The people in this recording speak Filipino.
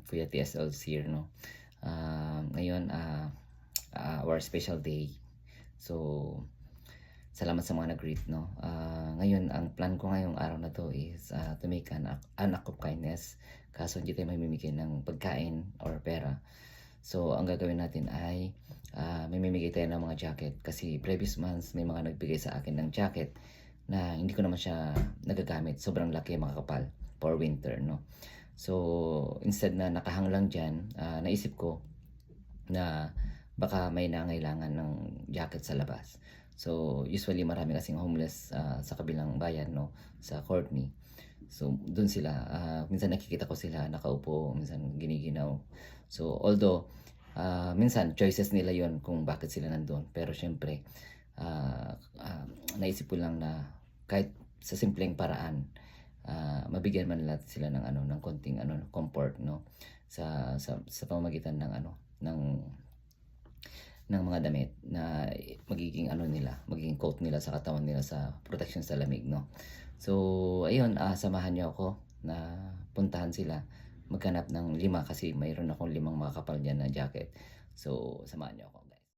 Kuya TSL here, no? Ngayon, our special day. So, salamat sa mga nag-greet, no? Ngayon, ang plan ko ngayong araw na to is to make an act of kindness. Kaso hindi tayo mamimigay ng pagkain or pera. So, ang gagawin natin ay mamimigay tayo ng mga jacket. Kasi previous months, may mga nagbigay sa akin ng jacket na hindi ko naman siya nagagamit. Sobrang laki, mga kapal for winter, no? So, instead na nakahang lang dyan, naisip ko na baka may nangailangan ng jacket sa labas. So, usually marami kasing homeless sa kabilang bayan, no? Sa Courtney. So, dun sila. Minsan nakikita ko sila nakaupo, minsan giniginaw. So, although, minsan choices nila yon kung bakit sila nandun. Pero syempre, naisip ko lang na kahit sa simpleng paraan, mabigyan man natin sila ng ng konting comfort, no, sa pamamagitan ng ng mga damit na magiging magiging coat nila sa katawan nila sa protection sa lamig, no. So ayun, samahan niyo ako na puntahan sila, maghanap ng 5 kasi mayroon akong 5 mga kapal diyan na jacket. So samahan niyo ako, guys.